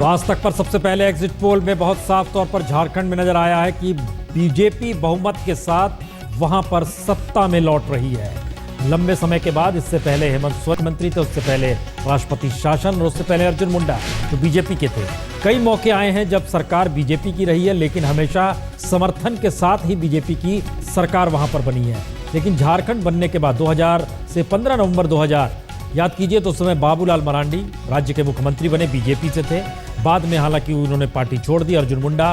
तो आज तक पर सबसे पहले एग्जिट पोल में बहुत साफ तौर पर झारखंड में नजर आया है कि बीजेपी बहुमत के साथ वहां पर सत्ता में लौट रही है। लंबे समय के बाद, इससे पहले हेमंत सोरेन मंत्री थे, उससे पहले राष्ट्रपति शासन और उससे पहले अर्जुन मुंडा जो बीजेपी के थे। कई मौके आए हैं जब सरकार बीजेपी की रही है, लेकिन हमेशा समर्थन के साथ ही बीजेपी की सरकार वहां पर बनी है। लेकिन झारखंड बनने के बाद 2000 से 15 नवंबर 2000 याद कीजिए तो उस समय बाबूलाल मरांडी राज्य के मुख्यमंत्री बने, बीजेपी से थे। बाद में हालांकि उन्होंने पार्टी छोड़ दी। अर्जुन मुंडा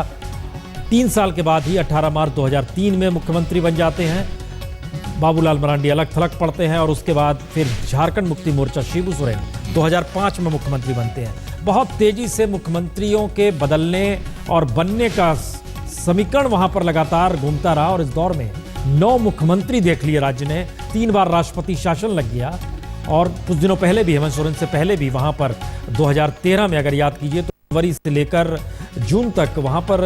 3 साल के बाद ही 18 मार्च 2003 में मुख्यमंत्री बन जाते हैं। बाबूलाल मरांडी अलग थलग पड़ते हैं और उसके बाद फिर झारखंड मुक्ति मोर्चा शिबू सोरेन 2005 में मुख्यमंत्री बनते हैं। बहुत तेजी से मुख्यमंत्रियों के बदलने और बनने का समीकरण वहां पर लगातार घूमता रहा और इस दौर में 9 मुख्यमंत्री देख लिए राज्य ने। 3 बार राष्ट्रपति शासन लग गया और कुछ दिनों पहले भी, हेमंत सोरेन से पहले भी वहां पर 2013 में अगर याद कीजिए तो फरवरी से लेकर जून तक वहां पर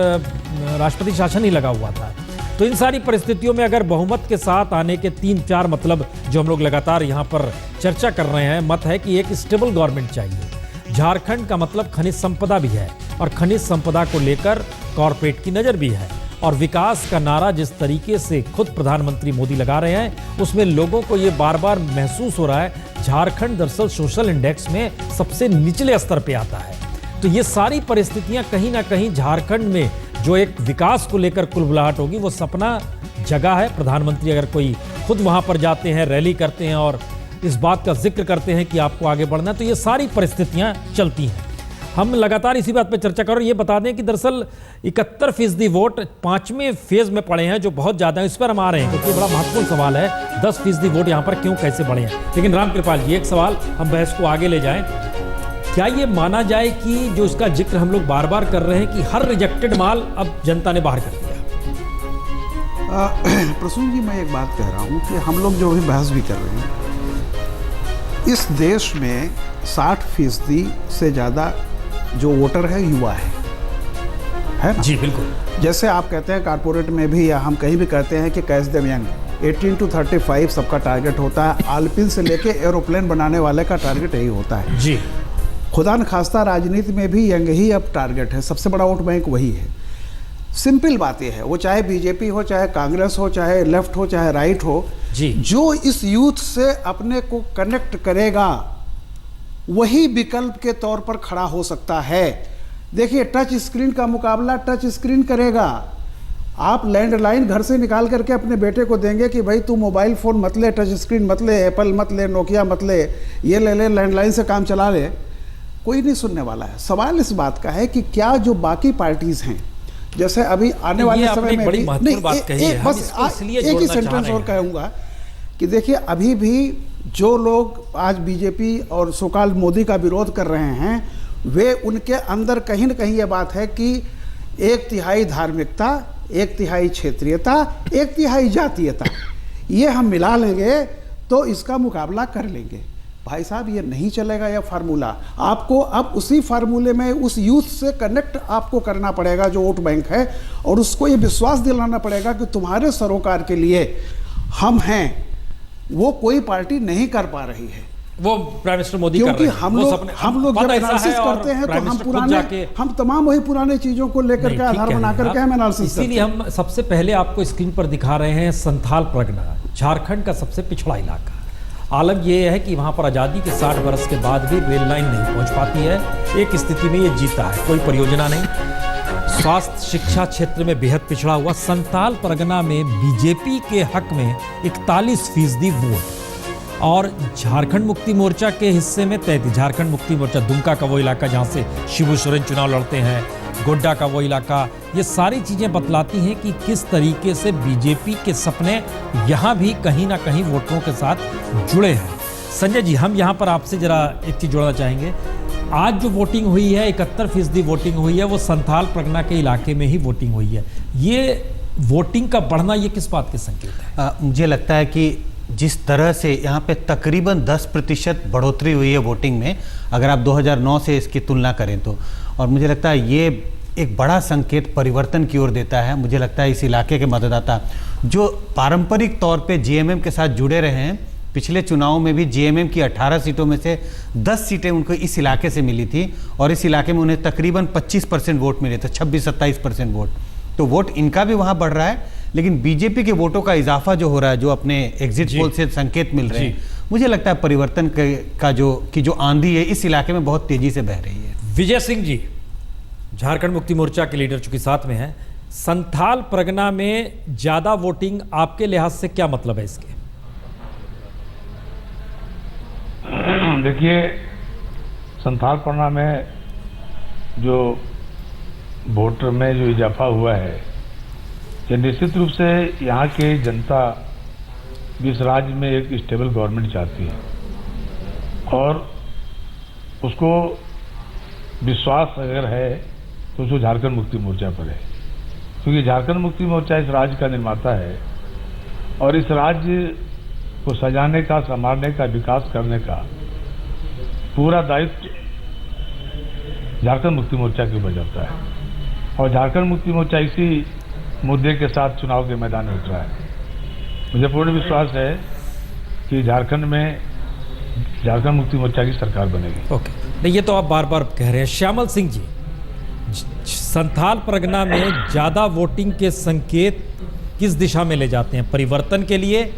राष्ट्रपति शासन ही लगा हुआ था। तो इन सारी परिस्थितियों में अगर बहुमत के साथ आने के 3-4 मतलब जो हम लोग लगातार यहाँ पर चर्चा कर रहे हैं, मत है कि एक स्टेबल गवर्नमेंट चाहिए। झारखंड का मतलब खनिज संपदा भी है और खनिज संपदा को लेकर कॉरपोरेट की नज़र भी है। और विकास का नारा जिस तरीके से खुद प्रधानमंत्री मोदी लगा रहे हैं, उसमें लोगों को ये बार बार महसूस हो रहा है झारखंड दरअसल सोशल इंडेक्स में सबसे निचले स्तर पे आता है। तो ये सारी परिस्थितियां कहीं ना कहीं झारखंड में जो एक विकास को लेकर कुलबुलाहट होगी, वो सपना जगह है। प्रधानमंत्री अगर कोई खुद वहां पर जाते हैं, रैली करते हैं और इस बात का जिक्र करते हैं कि आपको आगे बढ़ना है, तो ये सारी परिस्थितियां चलती हैं। हम लगातार इसी बात पर चर्चा कर रहे हैं। ये बता दें कि दरअसल 71% वोट 5वें फेज में पड़े हैं, जो बहुत ज़्यादा है। इस पर हम आ रहे हैं क्योंकि बड़ा महत्वपूर्ण सवाल है 10% वोट यहाँ पर क्यों कैसे बढ़े हैं। लेकिन रामकृपाल जी, एक सवाल हम बहस को आगे ले जाएं। क्या ये माना जाए कि जो इसका जिक्र हम लोग बार बार कर रहे हैं कि हर रिजेक्टेड माल अब जनता ने बाहर कर दिया? प्रसून जी, मैं एक बात कह रहा हूँ कि हम लोग जो भी बहस भी कर रहे हैं, इस देश में 60% से ज़्यादा जो वोटर है युवा है ना? जी बिल्कुल। जैसे आप कहते हैं कारपोरेट में भी, या हम कहीं भी कहते हैं कि कैच देम यंग, 18 to 35 सबका टारगेट होता है। आलपिन से लेके एरोप्लेन बनाने वाले का टारगेट यही होता है जी। खुदा न खास्ता राजनीति में भी यंग ही अब टारगेट है, सबसे बड़ा वोट बैंक वही है। सिंपल बात यह है, वो चाहे बीजेपी हो, चाहे कांग्रेस हो, चाहे लेफ्ट हो, चाहे राइट हो जी, जो इस यूथ से अपने को कनेक्ट करेगा वही विकल्प के तौर पर खड़ा हो सकता है। देखिए, टच स्क्रीन का मुकाबला टच स्क्रीन करेगा। आप लैंडलाइन घर से निकाल करके अपने बेटे को देंगे कि भाई तू मोबाइल फ़ोन मत ले, टच स्क्रीन मत ले, एप्पल मत ले, नोकिया मत ले, ये ले ले, लैंडलाइन से काम चला ले, कोई नहीं सुनने वाला है। सवाल इस बात का है कि क्या जो बाकी पार्टीज़ हैं, जैसे अभी आने वाले समय में भी, नहीं, बस एक ही सेंटेंस और कहूँगा कि देखिए, अभी भी जो लोग आज बीजेपी और सोकाल मोदी का विरोध कर रहे हैं, वे उनके अंदर कहीं न कहीं ये बात है कि 1/3 धार्मिकता, 1/3 क्षेत्रीयता, 1/3 जातीयता, ये हम मिला लेंगे तो इसका मुकाबला कर लेंगे। भाई साहब, ये नहीं चलेगा यह फार्मूला। आपको अब उसी फार्मूले में उस यूथ से कनेक्ट आपको करना पड़ेगा जो वोट बैंक है, और उसको ये विश्वास दिलाना पड़ेगा कि तुम्हारे सरोकार के लिए हम हैं। वो कोई पार्टी नहीं कर पा रही है, वो प्राइम मिनिस्टर मोदी कर रहे हैं। क्योंकि हम लोग जब एनालिसिस करते हैं तो हम तमाम वही पुराने चीजों को लेकर के आधार बना करके हम एनालिसिस करते हैं। इसीलिए हम सबसे पहले आपको स्क्रीन पर दिखा रहे हैं संथाल परगना, झारखंड का सबसे पिछड़ा इलाका। आलम यह है कि वहां पर आज़ादी के 60 वर्ष के बाद भी रेल लाइन नहीं पहुंच पाती है। एक स्थिति में ये जीता है, कोई परियोजना नहीं। स्वास्थ्य शिक्षा क्षेत्र में बेहद पिछड़ा हुआ। संथाल परगना में बीजेपी के हक में 41% वोट और झारखंड मुक्ति मोर्चा के हिस्से में 33। झारखंड मुक्ति मोर्चा दुमका का वो इलाका जहाँ से शिबू सोरेन चुनाव लड़ते हैं, गोड्डा का वो इलाका, ये सारी चीज़ें बतलाती हैं कि किस तरीके से बीजेपी के सपने यहाँ भी कहीं ना कहीं वोटरों के साथ जुड़े हैं। संजय जी, हम यहाँ पर आपसे जरा एक चीज़ जोड़ना चाहेंगे। आज जो वोटिंग हुई है, 71% वोटिंग हुई है, वो संथाल परगना के इलाके में ही वोटिंग हुई है। ये वोटिंग का बढ़ना, ये किस बात के संकेत है? मुझे लगता है कि जिस तरह से यहाँ पे तकरीबन 10% बढ़ोतरी हुई है वोटिंग में, अगर आप 2009 से इसकी तुलना करें तो, और मुझे लगता है ये एक बड़ा संकेत परिवर्तन की ओर देता है। मुझे लगता है इस इलाके के मतदाता जो पारंपरिक तौर पे जीएमएम के साथ जुड़े रहे हैं, पिछले चुनाव में भी जेएमएम की 18 सीटों में से 10 सीटें उनको इस इलाके से मिली थी और इस इलाके में उन्हें तकरीबन 25% वोट मिले थे, 26-27% वोट। तो वोट इनका भी वहाँ बढ़ रहा है, लेकिन बीजेपी के वोटों का इजाफा जो हो रहा है, जो अपने एग्जिट पोल से संकेत मिल रहे हैं, मुझे लगता है परिवर्तन का जो आंधी है इस इलाके में बहुत तेजी से बह रही है। विजय सिंह जी, झारखंड मुक्ति मोर्चा के लीडर चूंकि साथ में हैं, संथाल परगना में ज्यादा वोटिंग आपके लिहाज से क्या मतलब है इसके? देखिए, संथाल परगना में जो वोटर में जो इजाफा हुआ है, ये निश्चित रूप से यहाँ के जनता इस राज्य में एक स्टेबल गवर्नमेंट चाहती है और उसको विश्वास अगर है तो उसको झारखंड मुक्ति मोर्चा पर है, क्योंकि झारखंड मुक्ति मोर्चा इस राज्य का निर्माता है और इस राज्य को सजाने का, संभालने का, विकास करने का पूरा दायित्व झारखंड मुक्ति मोर्चा के ऊपर जाता है और झारखंड मुक्ति मोर्चा इसी मुद्दे के साथ चुनाव के मैदान में उतरा है। मुझे पूर्ण विश्वास है कि झारखंड में झारखंड मुक्ति मोर्चा की सरकार बनेगी। ओके, नहीं ये तो आप बार बार कह रहे हैं। श्यामल सिंह जी, संथाल परगना में ज्यादा वोटिंग के संकेत किस दिशा में ले जाते हैं? परिवर्तन के लिए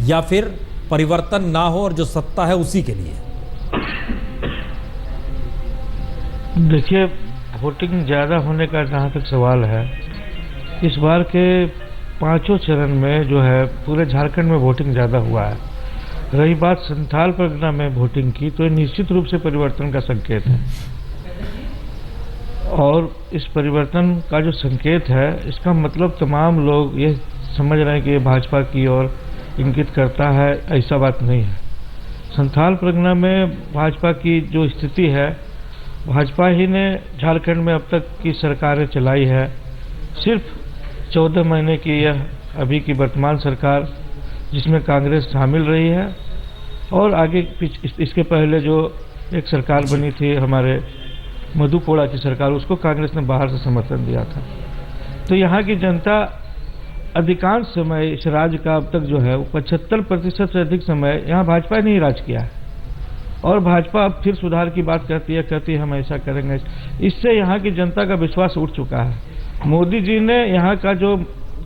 या फिर परिवर्तन ना हो और जो सत्ता है उसी के लिए? देखिए, वोटिंग ज़्यादा होने का जहाँ तक सवाल है, इस बार के पांचों चरण में जो है पूरे झारखंड में वोटिंग ज़्यादा हुआ है। रही बात संथाल परगना में वोटिंग की, तो ये निश्चित रूप से परिवर्तन का संकेत है और इस परिवर्तन का जो संकेत है, इसका मतलब तमाम लोग ये समझ रहे हैं कि ये भाजपा की ओर इंगित करता है। ऐसा बात नहीं है। संथाल परगना में भाजपा की जो स्थिति है, भाजपा ही ने झारखंड में अब तक की सरकारें चलाई है। सिर्फ 14 महीने की यह अभी की वर्तमान सरकार, जिसमें कांग्रेस शामिल रही है, और आगे इसके पहले जो एक सरकार बनी थी हमारे मधु कोड़ा की सरकार, उसको कांग्रेस ने बाहर से समर्थन दिया था। तो यहाँ की जनता अधिकांश समय इस राज्य का अब तक जो है 75% से अधिक समय यहाँ भाजपा ने ही राज किया है और भाजपा अब फिर सुधार की बात कहती है हम ऐसा करेंगे। इससे यहाँ की जनता का विश्वास उठ चुका है। मोदी जी ने यहाँ का जो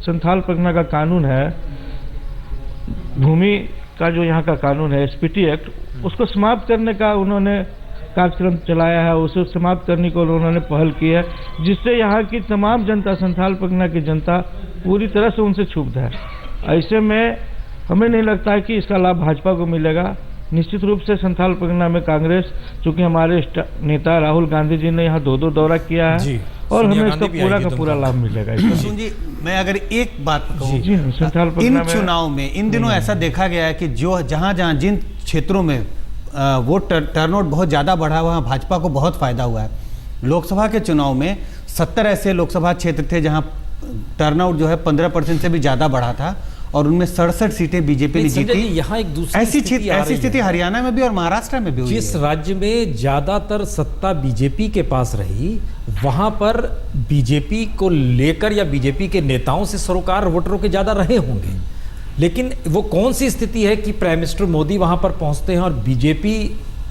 संथाल परगना का कानून है, भूमि का जो यहाँ का कानून है, एसपीटी एक्ट, उसको समाप्त करने का उन्होंने कार्यक्रम चलाया है, उसे समाप्त करने को उन्होंने पहल की है, जिससे यहाँ की तमाम जनता, संथाल परगना की जनता पूरी तरह से उनसे क्षुब्ध है। ऐसे में हमें नहीं लगता है कि इसका लाभ भाजपा को मिलेगा। निश्चित रूप से संथाल परगना में कांग्रेस, चूंकि हमारे नेता राहुल गांधी जी ने यहाँ 2 दौरा किया है और हमें इसका पूरा का पूरा लाभ मिलेगा। जी, मैं अगर एक बात कहूँ, इन चुनाव में इन दिनों ऐसा देखा गया है कि जो जहाँ जिन क्षेत्रों में वोट टर्नआउट बहुत ज़्यादा बढ़ा, वहाँ भाजपा को बहुत फायदा हुआ है। लोकसभा के चुनाव में 70 ऐसे लोकसभा क्षेत्र थे जहाँ टर्नआउट जो है 15% से भी ज़्यादा बढ़ा था और उनमें 67 सीटें बीजेपी ने जीती। यहाँ एक दूसरी ऐसी स्थिति हरियाणा में भी और महाराष्ट्र में भी हुई है। जिस राज्य में ज्यादातर सत्ता बीजेपी के पास रही, वहां पर बीजेपी को लेकर या बीजेपी के नेताओं से सरोकार वोटरों के ज्यादा रहे होंगे, लेकिन वो कौन सी स्थिति है कि प्राइम मिनिस्टर मोदी वहां पर पहुंचते हैं और बीजेपी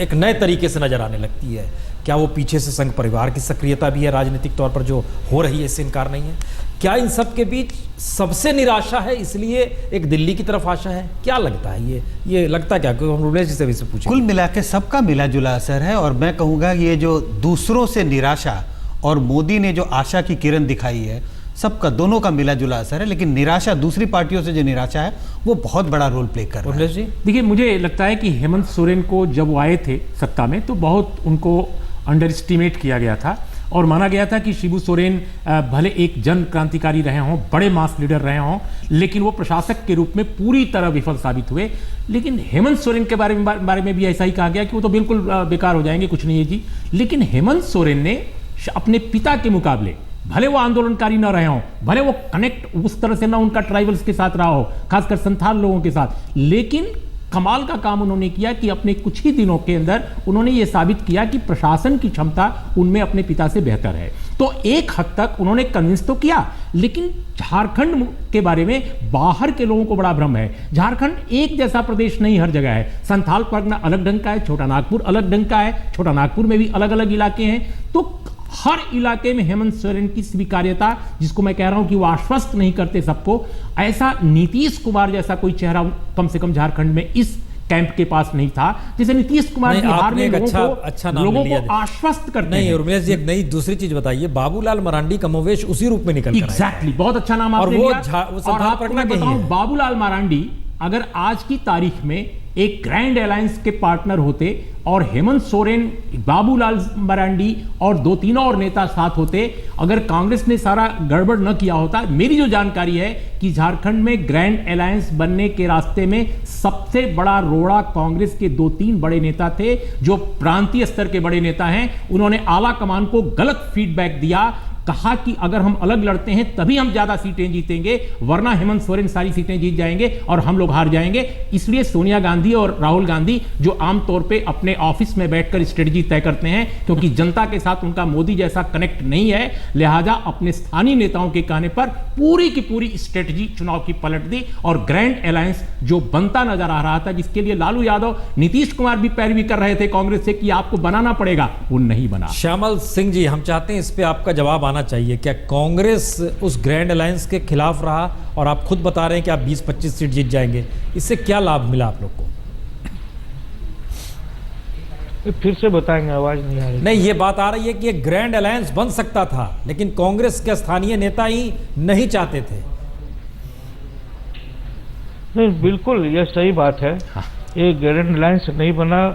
एक नए तरीके से नजर आने लगती है? क्या वो पीछे से संघ परिवार की सक्रियता भी है राजनीतिक तौर पर जो हो रही है, इससे इनकार नहीं है? क्या इन सब के बीच सबसे निराशा है, इसलिए एक दिल्ली की तरफ आशा है? क्या लगता है ये लगता क्या? हम रुलेश जी से भी पूछें। कुल मिला के सबका मिला जुला असर है और मैं कहूँगा ये जो दूसरों से निराशा और मोदी ने जो आशा की किरण दिखाई है, सबका दोनों का मिला जुला असर है। लेकिन निराशा, दूसरी पार्टियों से जो निराशा है, वो बहुत बड़ा रोल प्ले कर रहा है। जी देखिए, मुझे लगता है कि हेमंत सोरेन को जब वो आए थे सत्ता में तो बहुत उनको अंडर एस्टिमेट किया गया था और माना गया था कि शिबू सोरेन भले एक जन क्रांतिकारी रहे हों, बड़े मास लीडर रहे हों, लेकिन वो प्रशासक के रूप में पूरी तरह विफल साबित हुए। लेकिन हेमंत सोरेन के बारे में भी ऐसा ही कहा गया कि वो तो बिल्कुल बेकार हो जाएंगे, कुछ नहीं है जी। लेकिन हेमंत सोरेन ने अपने पिता के मुकाबले, भले वो आंदोलनकारी ना रहे हों, भले वो कनेक्ट उस तरह से ना उनका ट्राइबल्स के साथ रहा हो, खासकर संथाल लोगों के साथ, लेकिन कमाल का काम उन्होंने किया कि अपने कुछ ही दिनों के अंदर उन्होंने ये साबित किया कि प्रशासन की क्षमता उनमें अपने पिता से बेहतर है। तो एक हद तक उन्होंने कन्विंस तो किया, लेकिन झारखंड के बारे में बाहर के लोगों को बड़ा भ्रम है। झारखंड एक जैसा प्रदेश नहीं, हर जगह है। संथाल परगना अलग ढंग का है, छोटा नागपुर अलग ढंग का है, छोटा नागपुर में भी अलग अलग इलाके हैं। तो हर इलाके में हेमंत सोरेन की स्वीकार्यता, जिसको मैं कह रहा हूं कि वो आश्वस्त नहीं करते सबको, ऐसा नीतीश कुमार जैसा कोई चेहरा कम से कम झारखंड में इस कैंप के पास नहीं था। जैसे नीतीश कुमार बिहार में लोगों को आश्वस्त करते नहीं हैं। उर्मिला जी, एक नई दूसरी चीज बताइए, बाबूलाल मरांडी कमोवेश उसी रूप में निकल कर आए। एग्जैक्टली, बहुत अच्छा नाम आपने लिया। और आपको मैं बताऊं, बाबूलाल मरांडी अगर आज की तारीख में एक ग्रैंड अलायंस के पार्टनर होते और हेमंत सोरेन, बाबूलाल मरांडी और दो तीनों और नेता साथ होते, अगर कांग्रेस ने सारा गड़बड़ न किया होता, मेरी जो जानकारी है कि झारखंड में ग्रैंड अलायंस बनने के रास्ते में सबसे बड़ा रोड़ा कांग्रेस के 2-3 बड़े नेता थे, जो प्रांतीय स्तर के बड़े नेता हैं। उन्होंने आला कमान को गलत फीडबैक दिया, कहा कि अगर हम अलग लड़ते हैं तभी हम ज्यादा सीटें जीतेंगे, वरना हेमंत सोरेन सारी सीटें जीत जाएंगे और हम लोग हार जाएंगे। इसलिए सोनिया गांधी और राहुल गांधी, जो आमतौर पे अपने ऑफिस में बैठकर स्ट्रेटजी तय करते हैं, क्योंकि जनता के साथ उनका मोदी जैसा कनेक्ट नहीं है, लिहाजा अपने स्थानीय नेताओं के कहने पर पूरी की पूरी स्ट्रेटजी चुनाव की पलट दी और ग्रैंड अलायंस जो बनता नजर आ रहा था, जिसके लिए लालू यादव, नीतीश कुमार भी पैरवी कर रहे थे कांग्रेस से कि आपको बनाना पड़ेगा, वो नहीं बना। श्यामल सिंह जी, हम चाहते हैं इस पे आपका जवाब आना चाहिए। क्या कांग्रेस उस ग्रैंड अलायंस के खिलाफ रहा? और आप खुद बता रहे हैं कि आप 20-25 सीट जीत जाएंगे, इससे क्या लाभ मिला आप लोग को? फिर से बताएंगे, आवाज नहीं आ रही। नहीं, ये बात आ रही है कि एक ग्रैंड अलायंस बन सकता था, लेकिन कांग्रेस के स्थानीय नेता ही नहीं चाहते थे। नहीं, बिल्कुल यह सही बात है। ये ग्रैंड अलायंस नहीं बना,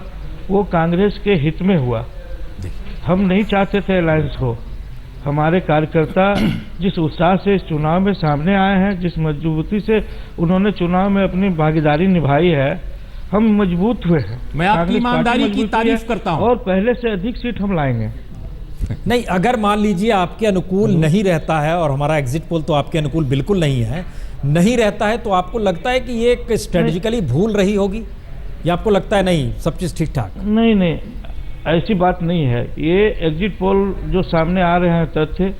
वो कांग्रेस के हित में हुआ। हम नहीं चाहते थे अलायंस हो। हमारे कार्यकर्ता जिस उत्साह से इस चुनाव में सामने आए हैं, जिस मजबूती से उन्होंने चुनाव में अपनी भागीदारी निभाई है, हम मजबूत हुए हैं। मैं आपकी ईमानदारी की तारीफ करता हूं। और पहले से अधिक सीट हम लाएंगे। नहीं, अगर मान लीजिए आपके अनुकूल नहीं रहता है, और हमारा एग्जिट पोल तो आपके अनुकूल बिल्कुल नहीं है, नहीं रहता है, तो आपको लगता है कि ये एक स्ट्रेटेजिकली भूल रही होगी, या आपको लगता है नहीं सब चीज ठीक ठाक? नहीं नहीं, ऐसी बात नहीं है। ये एग्जिट पोल जो सामने आ रहे हैं तथ्य,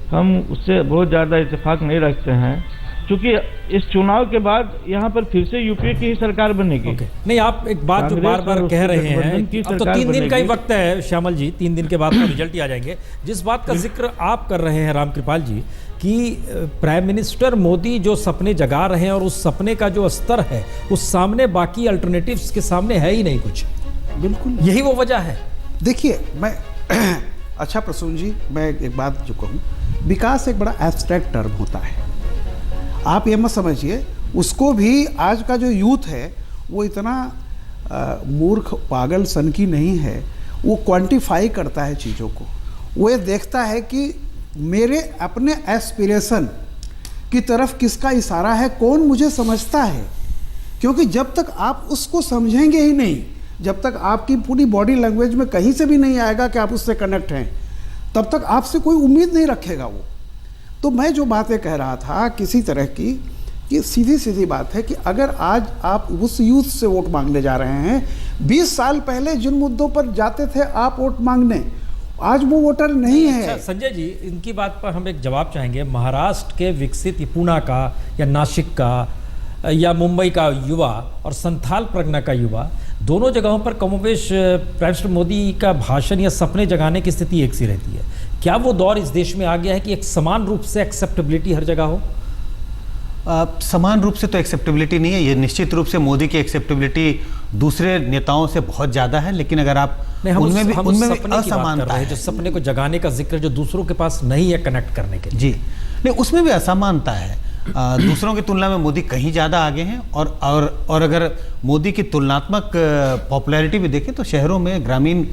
हम उससे बहुत ज़्यादा इत्तेफाक नहीं रखते हैं, क्योंकि इस चुनाव के बाद यहाँ पर फिर से यूपीए की ही सरकार बनेगी। नहीं, आप एक बात जो बार बार कह रहे हैं, अब तो 3 दिन का ही वक्त है श्यामल जी, 3 दिन के बाद तो रिजल्ट ही आ जाएंगे। जिस बात का जिक्र आप कर रहे हैं रामकृपाल जी, कि प्राइम मिनिस्टर मोदी जो सपने जगा रहे हैं और उस सपने का जो स्तर है, उस सामने बाकी अल्टरनेटिव्स के सामने है ही नहीं कुछ। बिल्कुल यही वो वजह है। देखिए, मैं अच्छा प्रसून जी, मैं एक बात जो कहूँ, विकास एक बड़ा एब्स्ट्रैक्ट टर्म होता है। आप ये मत समझिए, उसको भी आज का जो यूथ है वो इतना मूर्ख पागल सन की नहीं है। वो क्वांटिफाई करता है चीज़ों को। वो ये देखता है कि मेरे अपने एस्पिरेशन की तरफ किसका इशारा है, कौन मुझे समझता है। क्योंकि जब तक आप उसको समझेंगे ही नहीं, जब तक आपकी पूरी बॉडी लैंग्वेज में कहीं से भी नहीं आएगा कि आप उससे कनेक्ट हैं, तब तक आपसे कोई उम्मीद नहीं रखेगा वो। तो मैं जो बातें कह रहा था किसी तरह की, कि सीधी सीधी बात है कि अगर आज आप उस यूथ से वोट मांगने जा रहे हैं, 20 साल पहले जिन मुद्दों पर जाते थे आप वोट मांगने, आज वो वोटर नहीं है। अच्छा संजय जी, इनकी बात पर हम एक जवाब चाहेंगे। महाराष्ट्र के विकसित पुणे का या नासिक का या मुंबई का युवा और संथाल परगना का युवा, दोनों जगहों पर कमोबेश प्राइम मिनिस्टर मोदी का भाषण या सपने जगाने की स्थिति एक सी रहती है। क्या वो दौर इस देश में आ गया है कि एक समान रूप से एक्सेप्टेबिलिटी हर जगह हो? समान रूप से तो एक्सेप्टेबिलिटी नहीं है। ये निश्चित रूप से मोदी की एक्सेप्टेबिलिटी दूसरे नेताओं से बहुत ज़्यादा है, लेकिन अगर आप उनमें भी असमानता है। जो सपने को जगाने का जिक्र जो दूसरों के पास नहीं है कनेक्ट करने के लिए। जी नहीं, उसमें भी असमानता है। दूसरों की तुलना में मोदी कहीं ज़्यादा आगे हैं, और अगर मोदी की तुलनात्मक पॉपुलैरिटी भी देखें तो शहरों में, ग्रामीण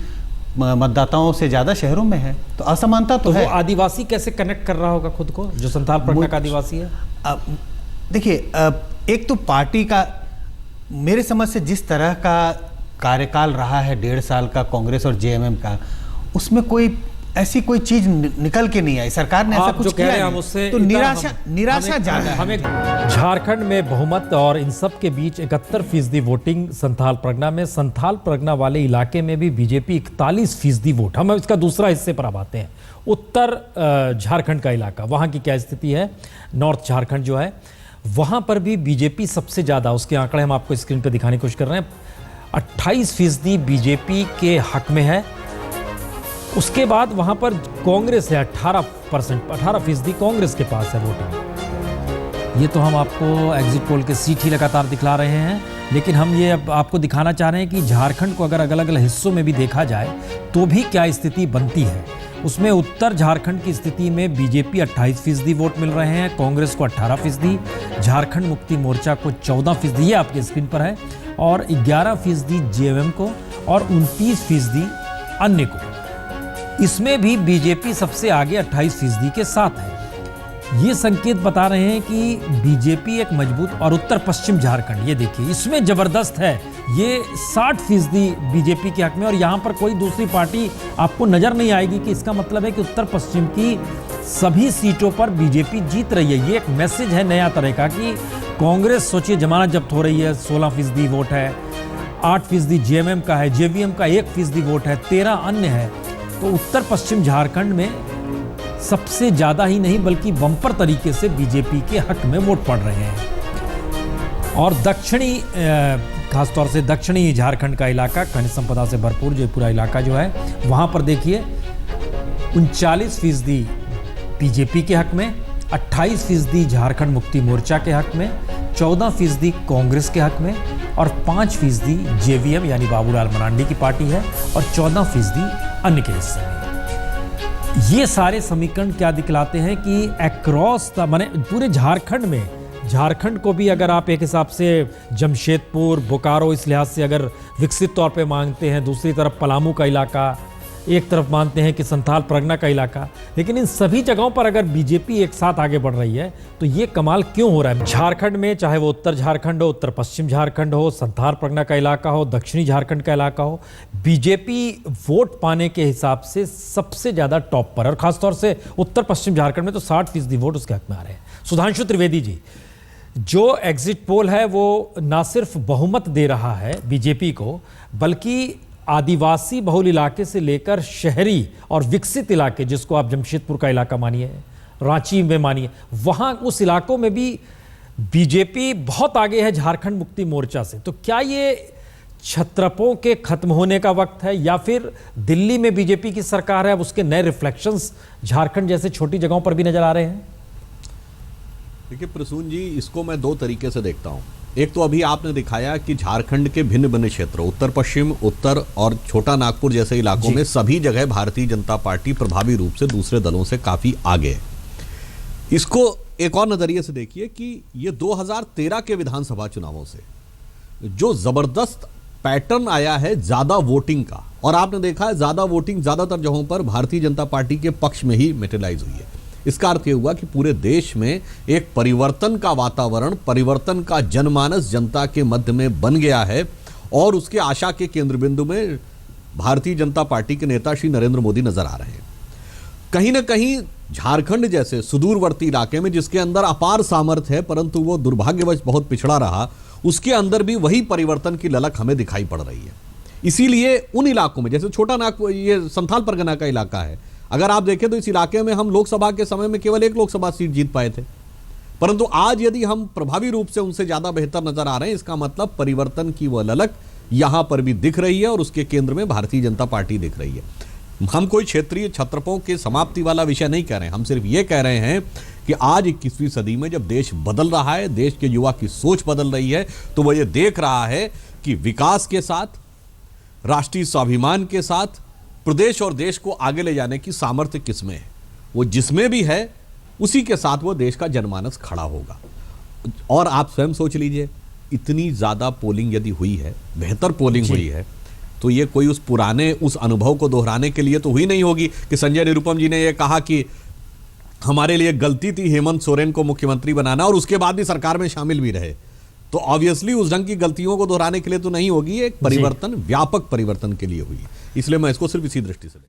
मतदाताओं से ज़्यादा शहरों में है, तो असमानता तो है। वो आदिवासी कैसे कनेक्ट कर रहा होगा खुद को, जो संथाल परगना का आदिवासी है? देखिए, एक तो पार्टी का, मेरे समझ से जिस तरह का कार्यकाल रहा है 1.5 साल का कांग्रेस और जेएमएम का, उसमें कोई ऐसी कोई चीज निकल के नहीं आई, सरकार ने ऐसा आप जो कुछ कह रहे किया हैं नहीं। उससे तो निराशा ज्यादा है। हमें झारखंड में बहुमत और इन सब के बीच 71% वोटिंग संथाल परगना में। संथाल परगना वाले इलाके में भी बीजेपी 41% वोट। हम इसका दूसरा हिस्से पर अब आते हैं, उत्तर झारखंड का इलाका, वहां की क्या स्थिति है। नॉर्थ झारखंड जो है वहां पर भी बीजेपी सबसे ज्यादा, उसके आंकड़े हम आपको स्क्रीन पर दिखाने की कोशिश कर रहे हैं। 28% बीजेपी के हक में है। उसके बाद वहां पर कांग्रेस है 18% कांग्रेस के पास है वोटिंग। ये तो हम आपको एग्जिट पोल के सीट ही लगातार दिखला रहे हैं, लेकिन हम ये अब आपको दिखाना चाह रहे हैं कि झारखंड को अगर अलग अलग हिस्सों में भी देखा जाए तो भी क्या स्थिति बनती है। उसमें उत्तर झारखंड की स्थिति में बीजेपी 28% वोट मिल रहे हैं, कांग्रेस को 18%, झारखंड मुक्ति मोर्चा को 14%, ये आपके स्क्रीन पर है, और 11% जेएमएम को और 29% अन्य को। इसमें भी बीजेपी सबसे आगे 28% के साथ है। ये संकेत बता रहे हैं कि बीजेपी एक मजबूत, और उत्तर पश्चिम झारखंड ये देखिए इसमें जबरदस्त है, ये 60% बीजेपी के हक में, और यहाँ पर कोई दूसरी पार्टी आपको नजर नहीं आएगी कि इसका मतलब है कि उत्तर पश्चिम की सभी सीटों पर बीजेपी जीत रही है। ये एक मैसेज है नया तरह का कि कांग्रेस, सोचिए जमानत जब्त हो रही है, 16% वोट है, 8% जेएमएम का है, जेवीएम का 1% वोट है, 13 अन्य है। तो उत्तर पश्चिम झारखंड में सबसे ज्यादा ही नहीं बल्कि बम्पर तरीके से बीजेपी के हक में वोट पड़ रहे हैं। और दक्षिणी, खासतौर से दक्षिणी झारखंड का इलाका, खनिज संपदा से भरपूर जो पूरा इलाका जो है, वहां पर देखिए 39% बीजेपी के हक में, 28% झारखंड मुक्ति मोर्चा के हक में, 14% कांग्रेस के हक में, और 5% जेवीएम यानी बाबूलाल मरांडी की पार्टी है, और 14% अन्य के हिस्से में। ये सारे समीकरण क्या दिखलाते हैं कि अक्रॉस द, माने पूरे झारखंड में, झारखंड को भी अगर आप एक हिसाब से जमशेदपुर, बोकारो इस लिहाज से अगर विकसित तौर पे मांगते हैं, दूसरी तरफ पलामू का इलाका, एक तरफ मानते हैं कि संथाल परगना का इलाका, लेकिन इन सभी जगहों पर अगर बीजेपी एक साथ आगे बढ़ रही है तो ये कमाल क्यों हो रहा है। झारखंड में चाहे वो उत्तर झारखंड हो, उत्तर पश्चिम झारखंड हो, संथाल परगना का इलाका हो, दक्षिणी झारखंड का इलाका हो, बीजेपी वोट पाने के हिसाब से सबसे ज्यादा टॉप पर, और खासतौर से उत्तर पश्चिम झारखंड में तो 60% वोट उसके हक में आ रहे हैं। सुधांशु त्रिवेदी जी, जो एग्जिट पोल है वो ना सिर्फ बहुमत दे रहा है बीजेपी को, बल्कि आदिवासी बहुल इलाके से लेकर शहरी और विकसित इलाके, जिसको आप जमशेदपुर का इलाका मानिए, रांची में मानिए, वहां उस इलाकों में भी बीजेपी बहुत आगे है झारखंड मुक्ति मोर्चा से। तो क्या ये छत्रपों के खत्म होने का वक्त है, या फिर दिल्ली में बीजेपी की सरकार है, अब उसके नए रिफ्लेक्शंस झारखंड जैसे छोटी जगहों पर भी नजर आ रहे हैं? देखिए प्रसून जी, इसको मैं दो तरीके से देखता हूं। एक तो अभी आपने दिखाया कि झारखंड के भिन्न भिन्न क्षेत्र, उत्तर पश्चिम, उत्तर और छोटा नागपुर जैसे इलाकों में सभी जगह भारतीय जनता पार्टी प्रभावी रूप से दूसरे दलों से काफी आगे है। इसको एक और नजरिए से देखिए कि ये 2013 के विधानसभा चुनावों से जो जबरदस्त पैटर्न आया है ज्यादा वोटिंग का, और आपने देखा है ज्यादा वोटिंग ज्यादातर जगहों पर भारतीय जनता पार्टी के पक्ष में ही मेटेलाइज हुई है। इसका अर्थ यह हुआ कि पूरे देश में एक परिवर्तन का वातावरण, परिवर्तन का जनमानस जनता के मध्य में बन गया है, और उसके आशा के केंद्र बिंदु में भारतीय जनता पार्टी के नेता श्री नरेंद्र मोदी नजर आ रहे हैं। कहीं ना कहीं झारखंड जैसे सुदूरवर्ती इलाके में, जिसके अंदर अपार सामर्थ्य है परंतु वो दुर्भाग्यवश बहुत पिछड़ा रहा, उसके अंदर भी वही परिवर्तन की ललक हमें दिखाई पड़ रही है। इसीलिए उन इलाकों में, जैसे छोटा नागपुर, ये संथाल परगना का इलाका है, अगर आप देखें तो इस इलाके में हम लोकसभा के समय में केवल 1 लोकसभा सीट जीत पाए थे, परंतु आज यदि हम प्रभावी रूप से उनसे ज्यादा बेहतर नजर आ रहे हैं, इसका मतलब परिवर्तन की वह ललक यहां पर भी दिख रही है, और उसके केंद्र में भारतीय जनता पार्टी दिख रही है। हम कोई क्षेत्रीय छत्रपों की समाप्ति वाला विषय नहीं कह रहे हैं, हम सिर्फ ये कह रहे हैं कि आज 21वीं सदी में जब देश बदल रहा है, देश के युवा की सोच बदल रही है, तो वह ये देख रहा है कि विकास के साथ, राष्ट्रीय स्वाभिमान के साथ प्रदेश और देश को आगे ले जाने की सामर्थ्य किसमें है। वो जिसमें भी है उसी के साथ वो देश का जनमानस खड़ा होगा। और आप स्वयं सोच लीजिए, इतनी ज्यादा पोलिंग यदि हुई है, बेहतर पोलिंग हुई है, तो ये कोई उस पुराने उस अनुभव को दोहराने के लिए तो हुई नहीं होगी कि संजय निरुपम जी ने ये कहा कि हमारे लिए गलती थी हेमंत सोरेन को मुख्यमंत्री बनाना, और उसके बाद भी सरकार में शामिल भी रहे। तो ऑब्वियसली उस ढंग की गलतियों को दोहराने के लिए तो नहीं होगी, एक परिवर्तन, व्यापक परिवर्तन के लिए हुई। इसलिए मैं इसको सिर्फ इसी दृष्टि से